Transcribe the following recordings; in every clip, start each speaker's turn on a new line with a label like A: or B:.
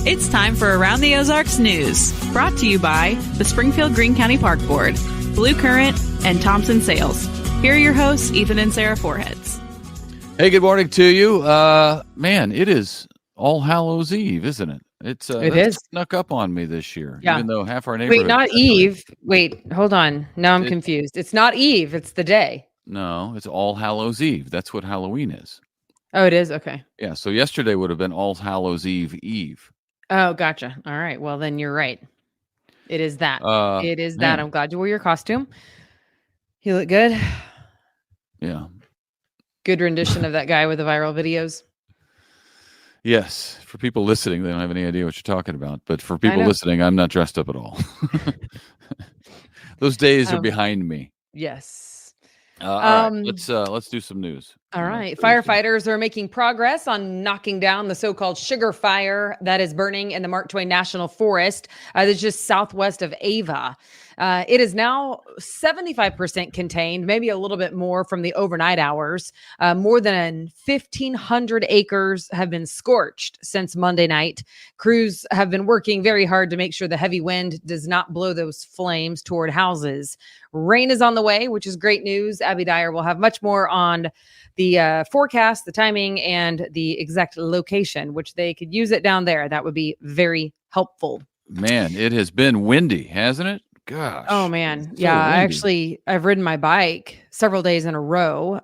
A: It's time for Around the Ozarks News, brought to you by the Springfield Greene County Park Board, Blue Current, and Thompson Sales. Here are your hosts, Ethan and Sarah Foreheads.
B: Hey, good morning to you. Man, it is All Hallows Eve, isn't it?
C: It is
B: snuck up on me this year,
C: Yeah.
B: even though half our neighborhood.
C: Wait, not Eve. Wait, hold on. Now I'm confused. It's not Eve. It's the day.
B: No, it's All Hallows Eve. That's what Halloween is.
C: Oh, it is? Okay.
B: Yeah, so yesterday would have been All Hallows Eve.
C: Oh, gotcha. All right. Well, then you're right. It is that. It is that.
B: man.
C: I'm glad you wore your costume. You look good.
B: Yeah.
C: Good rendition of that guy with the viral videos.
B: Yes. For people listening, they don't have any idea what you're talking about. But for
C: I
B: people
C: know.
B: listening, I'm not dressed up at all. Those days are behind me.
C: Yes.
B: All right, let's do some news.
C: All right. Firefighters are making progress on knocking down the so-called sugar fire that is burning in the Mark Twain National Forest. That's just southwest of Ava. It is now 75% contained, maybe a little bit more from the overnight hours. More than 1,500 acres have been scorched since Monday night. Crews have been working very hard to make sure the heavy wind does not blow those flames toward houses. Rain is on the way, which is great news. Abby Dyer will have much more on the forecast, the timing, and the exact location, which they could use it down there. That would be very helpful.
B: Man, it has been windy, hasn't it? Gosh.
C: Oh man.
B: So
C: Yeah.
B: windy.
C: I've ridden my bike several days in a row,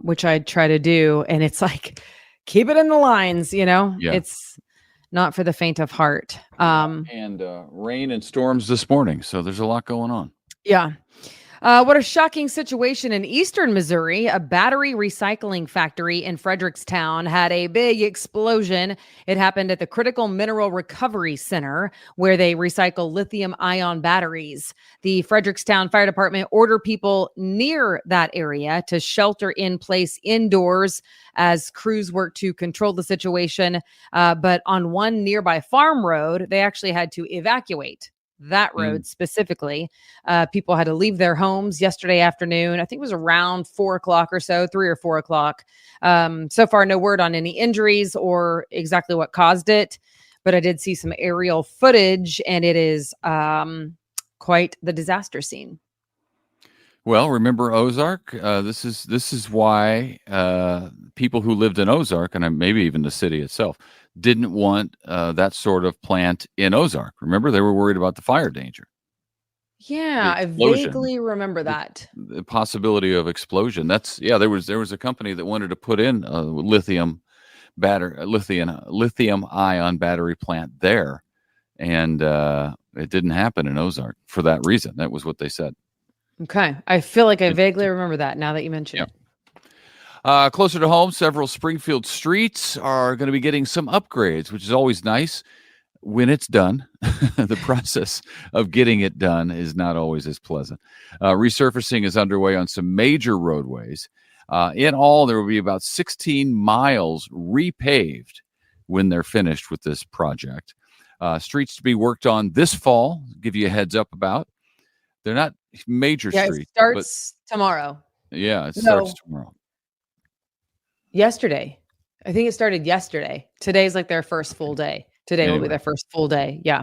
C: which I try to do. And it's like, keep it in the lines,
B: Yeah.
C: It's not for the faint of heart.
B: And rain and storms this morning. So there's a lot going on.
C: Yeah. What a shocking situation in eastern Missouri. A battery recycling factory in Frederickstown had a big explosion. It happened at the Critical Mineral Recovery Center, where they recycle lithium-ion batteries. The Frederickstown Fire Department ordered people near that area to shelter in place indoors as crews work to control the situation. But on one nearby farm road, they actually had to evacuate that road specifically. People had to leave their homes yesterday afternoon. I think it was around 4 o'clock or so, 3 or 4 o'clock. So far, no word on any injuries or exactly what caused it, but I did see some aerial footage, and it is quite the disaster scene.
B: Well, remember Ozark? This is why people who lived in Ozark, and maybe even the city itself, didn't want that sort of plant in Ozark. Remember, they were worried about the fire danger.
C: Yeah, I vaguely remember that.
B: The possibility of explosion. There was a company that wanted to put in a lithium ion battery plant there, and it didn't happen in Ozark for that reason. That was what they said.
C: Okay. I feel like I vaguely remember that now that you mention it.
B: Closer to home, several Springfield streets are going to be getting some upgrades, which is always nice when it's done. The process of getting it done is not always as pleasant. Resurfacing is underway on some major roadways. In all, there will be about 16 miles repaved when they're finished with this project. Streets to be worked on this fall, give you a heads up about. They're not major streets.
C: It starts tomorrow.
B: Yeah, it starts tomorrow.
C: Yesterday. I think it started yesterday. Today's like their first full day. Today will be their first full day. Yeah.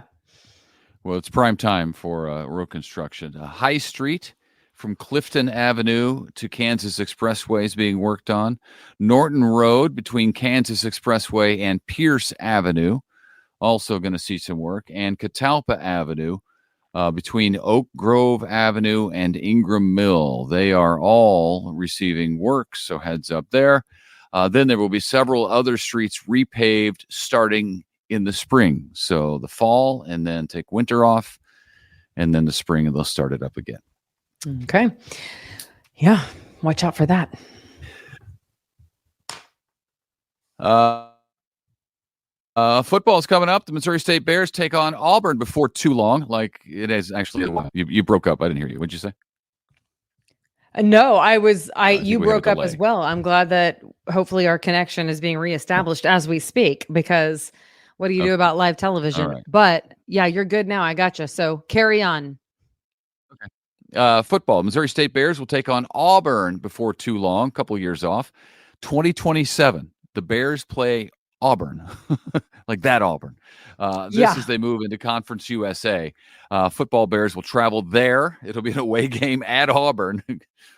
B: Well, it's prime time for road construction. High Street from Clifton Avenue to Kansas Expressway is being worked on. Norton Road between Kansas Expressway and Pierce Avenue, also going to see some work. And Catalpa Avenue between Oak Grove Avenue and Ingram Mill. They are all receiving work, so heads up there. Then there will be several other streets repaved starting in the spring. So the fall, and then take winter off, and then the spring, and they'll start it up again.
C: Okay. Yeah. Watch out for that.
B: Football is coming up. The Missouri State Bears take on Auburn before too long. Like it is actually. You broke up. I didn't hear you. What'd you say?
C: No, you broke up as well. I'm glad that hopefully our connection is being reestablished as we speak, because what do you do about live television? Right. But yeah, you're good now. I gotcha. So carry on.
B: Okay. Football. Missouri State Bears will take on Auburn before too long. A couple years off. 2027. The Bears play Auburn, like that Auburn. This as they move into Conference USA. Football Bears will travel there. It'll be an away game at Auburn.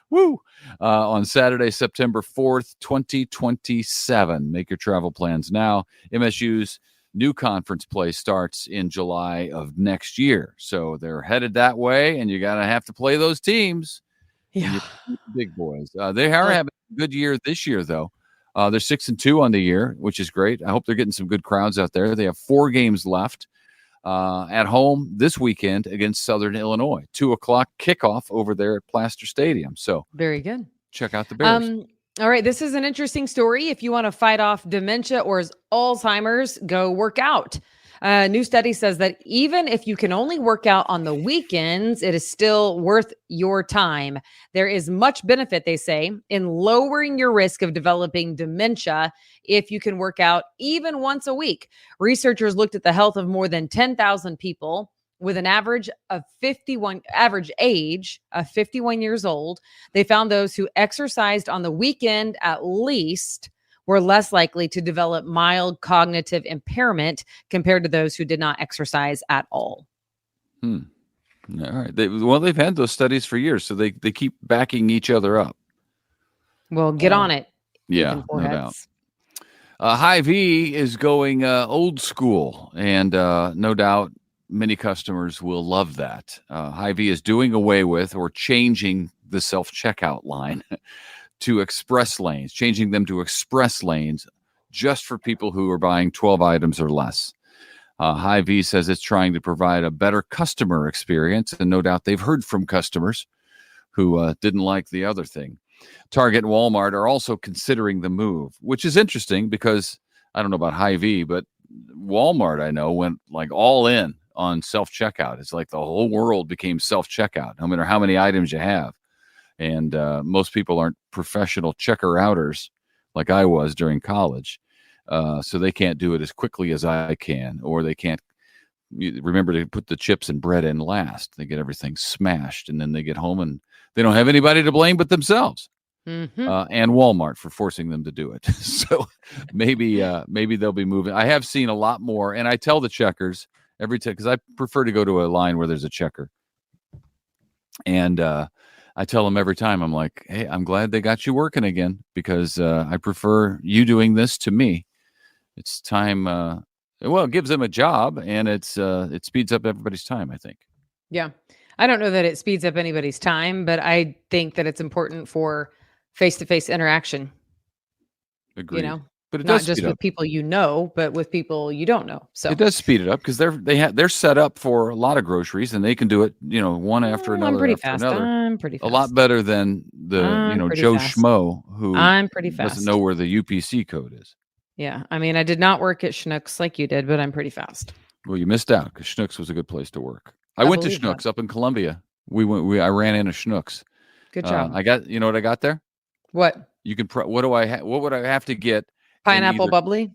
B: Woo! On Saturday, September 4th, 2027. Make your travel plans now. MSU's new conference play starts in July of next year. So they're headed that way, and you got to have to play those teams.
C: Yeah.
B: Big boys. They are having a good year this year, though. They're 6-2 on the year, which is great. I hope they're getting some good crowds out there. They have 4 games left at home this weekend against Southern Illinois. 2:00 kickoff over there at Plaster Stadium. So
C: very good.
B: Check out the Bears.
C: All right. This is an interesting story. If you want to fight off dementia or Alzheimer's, go work out. A new study says that even if you can only work out on the weekends, it is still worth your time. There is much benefit, they say, in lowering your risk of developing dementia if you can work out even once a week. Researchers looked at the health of more than 10,000 people with an average age of 51 years old. They found those who exercised on the weekend at least were less likely to develop mild cognitive impairment compared to those who did not exercise at all.
B: All right. They've had those studies for years, so they keep backing each other up.
C: Well, get on it.
B: Yeah, no doubt. Hy-Vee is going old school, and no doubt many customers will love that. Hy-Vee is doing away with or changing the self-checkout line to express lanes, changing them to express lanes just for people who are buying 12 items or less. Hy-Vee says it's trying to provide a better customer experience, and no doubt they've heard from customers who didn't like the other thing. Target and Walmart are also considering the move, which is interesting because I don't know about Hy-Vee, but Walmart, I know, went like all in on self-checkout. It's like the whole world became self-checkout, no matter how many items you have. And most people aren't professional checker-outers like I was during college. So they can't do it as quickly as I can, or they can't remember to put the chips and bread in last. They get everything smashed, and then they get home and they don't have anybody to blame but themselves. And Walmart for forcing them to do it. So maybe they'll be moving. I have seen a lot more, and I tell the checkers every time, because I prefer to go to a line where there's a checker. And I tell them every time, I'm like, hey, I'm glad they got you working again, because I prefer you doing this to me. It's time. It gives them a job, and it speeds up everybody's time, I think.
C: Yeah. I don't know that it speeds up anybody's time, but I think that it's important for face-to-face interaction.
B: Agreed.
C: But it not just with people you know, but with people you don't know. So
B: it does speed it up because they're set up for a lot of groceries, and they can do it, one after another.
C: I'm pretty fast.
B: A lot better than the Joe Schmo who
C: I'm pretty fast.
B: Doesn't know where the UPC code is.
C: Yeah, I mean, I did not work at Schnucks like you did, but I'm pretty fast.
B: Well, you missed out because Schnucks was a good place to work. I went to Schnucks up in Columbia. I ran into Schnucks.
C: Good job.
B: I got, what I got there?
C: What?
B: You can. What would I have to get?
C: Pineapple bubbly?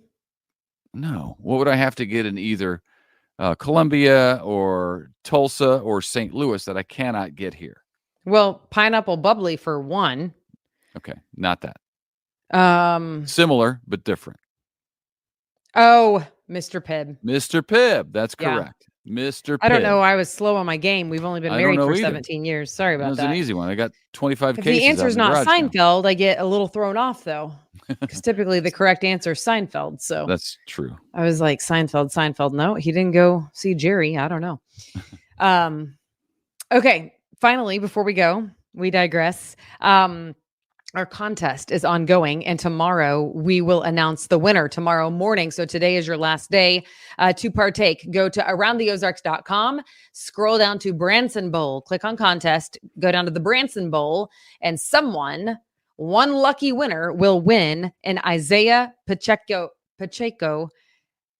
B: No. What would I have to get in either Columbia or Tulsa or St. Louis that I cannot get here?
C: Well, pineapple bubbly for one.
B: Okay, not that. Similar but different.
C: Oh, Mr. Pibb.
B: Mr. Pibb. That's correct. Mr. Pibb.
C: I don't know. I was slow on my game. We've only been married for 17 years. Sorry about that.
B: That was an easy one. I got 25 cases.
C: If the answer is not Seinfeld, I get a little thrown off, though, because typically the correct answer is Seinfeld. So
B: that's true. I
C: was like, Seinfeld. No, he didn't go see Jerry. I don't know. Okay. Finally, before we go, we digress. Our contest is ongoing, and tomorrow we will announce the winner tomorrow morning. So today is your last day to partake. Go to aroundtheozarks.com, scroll down to Branson Bowl, click on contest, go down to the Branson Bowl, and one lucky winner will win an Isaiah Pacheco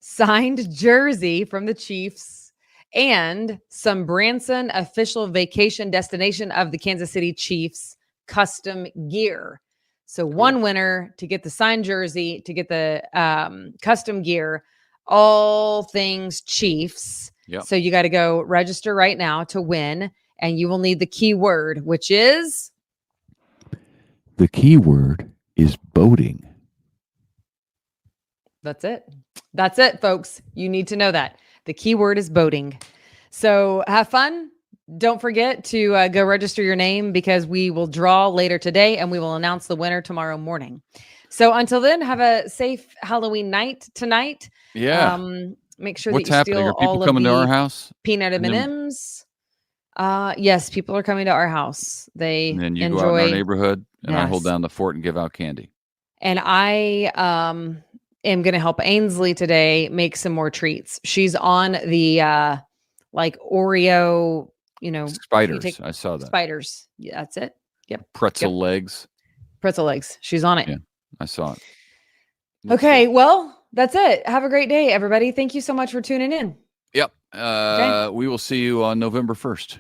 C: signed jersey from the Chiefs and some Branson official vacation destination of the Kansas City Chiefs custom gear. So one winner to get the signed jersey, to get the custom gear, all things Chiefs.
B: Yep.
C: So you got to go register right now to win, and you will need the keyword, which is?
B: The keyword is boating.
C: That's it. That's it, folks. You need to know that. The key word is boating. So have fun. Don't forget to go register your name because we will draw later today and we will announce the winner tomorrow morning. So until then, have a safe Halloween night tonight.
B: Yeah.
C: Make sure
B: What's
C: that you
B: happening?
C: steal
B: Are people
C: all of
B: coming to our
C: the
B: house?
C: peanut M&Ms. Yes, people are coming to our house. They
B: And then you
C: enjoy
B: go out in our neighborhood, and I hold
C: Yes.
B: down the fort and give out candy.
C: And I am going to help Ainsley today make some more treats. She's on the like Oreo,
B: Spiders. I saw that.
C: Spiders. Yeah, that's it. Yep.
B: Pretzel legs.
C: Pretzel legs. She's on it.
B: Yeah, I saw it.
C: Okay, well, that's it. Have a great day, everybody. Thank you so much for tuning in.
B: Yep. We will see you on November 1st.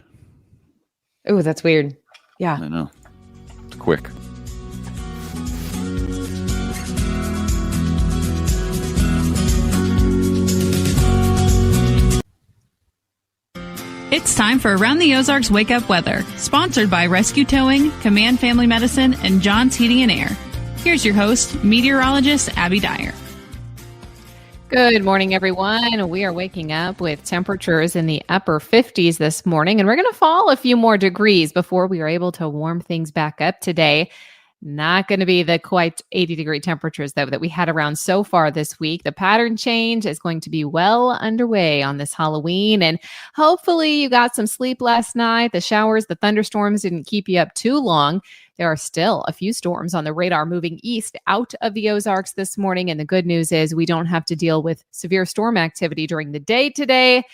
C: Oh, that's weird. Yeah.
B: I know. It's quick.
A: It's time for Around the Ozarks Wake Up Weather, sponsored by Rescue Towing, Command Family Medicine, and John's Heating and Air. Here's your host, meteorologist Abby Dyer.
D: Good morning, everyone. We are waking up with temperatures in the upper 50s this morning, and we're going to fall a few more degrees before we are able to warm things back up today. Not going to be the quite 80-degree temperatures, though, that we had around so far this week. The pattern change is going to be well underway on this Halloween, and hopefully you got some sleep last night. The showers, the thunderstorms didn't keep you up too long. There are still a few storms on the radar moving east out of the Ozarks this morning, and the good news is we don't have to deal with severe storm activity during the day today.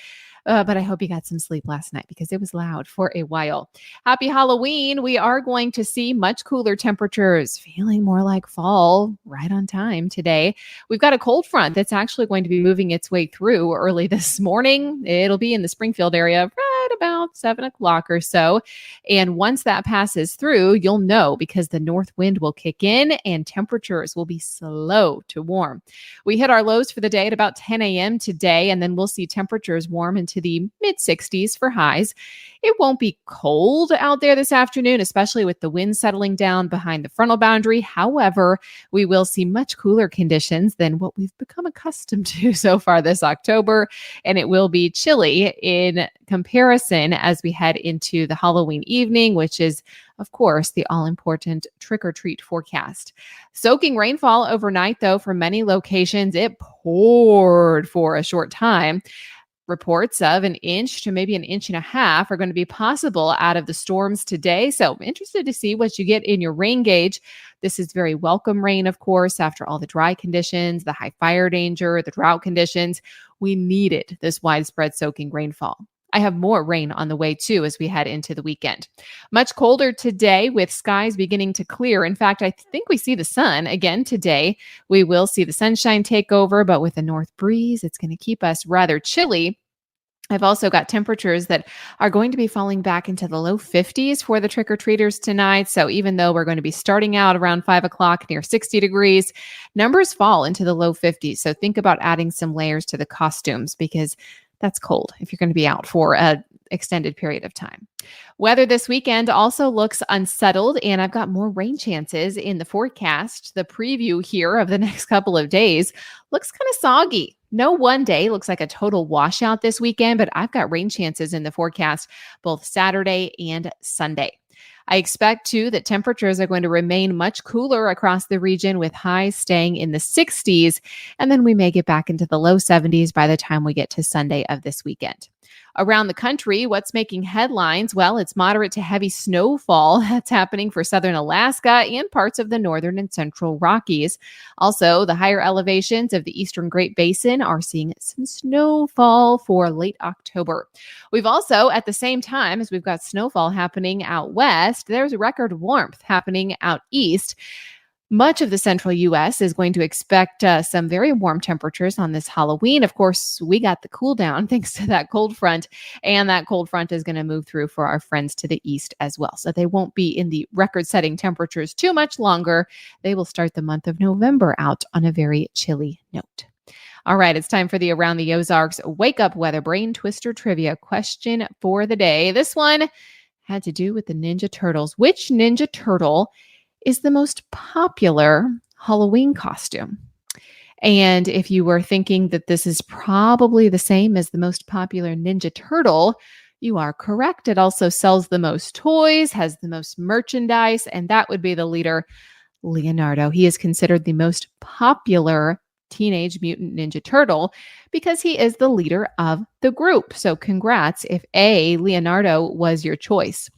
D: But I hope you got some sleep last night because it was loud for a while. Happy Halloween. We are going to see much cooler temperatures, feeling more like fall right on time today. We've got a cold front that's actually going to be moving its way through early this morning. It'll be in the Springfield area right about 7 o'clock or so. And once that passes through, you'll know because the north wind will kick in and temperatures will be slow to warm. We hit our lows for the day at about 10 a.m. today, and then we'll see temperatures warm into the mid 60s for highs. It won't be cold out there this afternoon, especially with the wind settling down behind the frontal boundary. However, we will see much cooler conditions than what we've become accustomed to so far this October, and it will be chilly in comparison as we head into the Halloween evening, which is, of course, the all-important trick-or-treat forecast. Soaking rainfall overnight, though, for many locations. It poured for a short time. Reports of an inch to maybe an inch and a half are going to be possible out of the storms today. So interested to see what you get in your rain gauge. This is very welcome rain, of course, after all the dry conditions, the high fire danger, the drought conditions. We needed this widespread soaking rainfall. I have more rain on the way, too, as we head into the weekend. Much colder today with skies beginning to clear. In fact, I think we see the sun again today. We will see the sunshine take over, but with a north breeze, it's going to keep us rather chilly. I've also got temperatures that are going to be falling back into the low 50s for the trick-or-treaters tonight. So even though we're going to be starting out around 5 o'clock near 60 degrees, numbers fall into the low 50s. So think about adding some layers to the costumes because that's cold if you're going to be out for an extended period of time. Weather this weekend also looks unsettled, and I've got more rain chances in the forecast. The preview here of the next couple of days looks kind of soggy. No one day looks like a total washout this weekend, but I've got rain chances in the forecast both Saturday and Sunday. I expect, too, that temperatures are going to remain much cooler across the region with highs staying in the 60s, and then we may get back into the low 70s by the time we get to Sunday of this weekend. Around the country, what's making headlines? Well, it's moderate to heavy snowfall that's happening for southern Alaska and parts of the northern and central Rockies. Also, the higher elevations of the eastern Great Basin are seeing some snowfall for late October. We've also, at the same time as we've got snowfall happening out west, there's record warmth happening out east. Much of the central U.S. is going to expect some very warm temperatures on this Halloween. Of course, we got the cool down thanks to that cold front, and that cold front is going to move through for our friends to the east as well. So they won't be in the record-setting temperatures too much longer. They will start the month of November out on a very chilly note. All right, it's time for the Around the Ozarks Wake Up Weather Brain Twister Trivia question for the day. This one had to do with the Ninja Turtles. Which Ninja Turtle is the most popular Halloween costume? And if you were thinking that this is probably the same as the most popular Ninja Turtle, you are correct. It also sells the most toys, has the most merchandise, and that would be the leader, Leonardo. He is considered the most popular Teenage Mutant Ninja Turtle because he is the leader of the group. So congrats if Leonardo was your choice.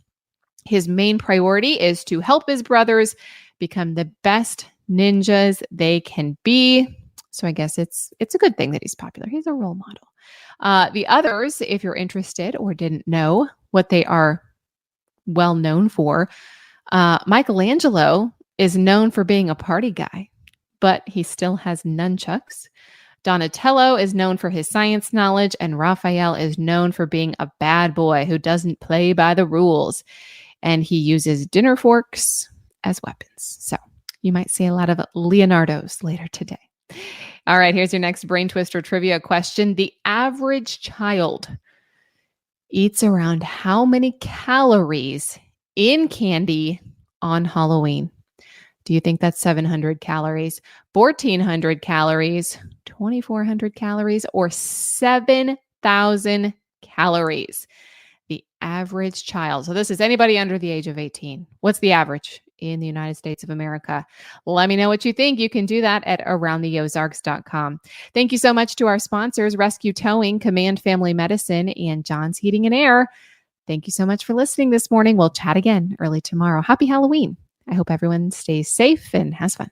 D: His main priority is to help his brothers become the best ninjas they can be. So I guess it's a good thing that he's popular. He's a role model. The others, if you're interested or didn't know what they are well known for, Michelangelo is known for being a party guy, but he still has nunchucks. Donatello is known for his science knowledge, and Raphael is known for being a bad boy who doesn't play by the rules. And he uses dinner forks as weapons. So you might see a lot of Leonardos later today. All right, here's your next brain twister trivia question. The average child eats around how many calories in candy on Halloween? Do you think that's 700 calories, 1,400 calories, 2,400 calories, or 7,000 calories? The average child. So this is anybody under the age of 18. What's the average in the United States of America? Let me know what you think. You can do that at aroundtheozarks.com. Thank you so much to our sponsors, Rescue Towing, Command Family Medicine, and John's Heating and Air. Thank you so much for listening this morning. We'll chat again early tomorrow. Happy Halloween. I hope everyone stays safe and has fun.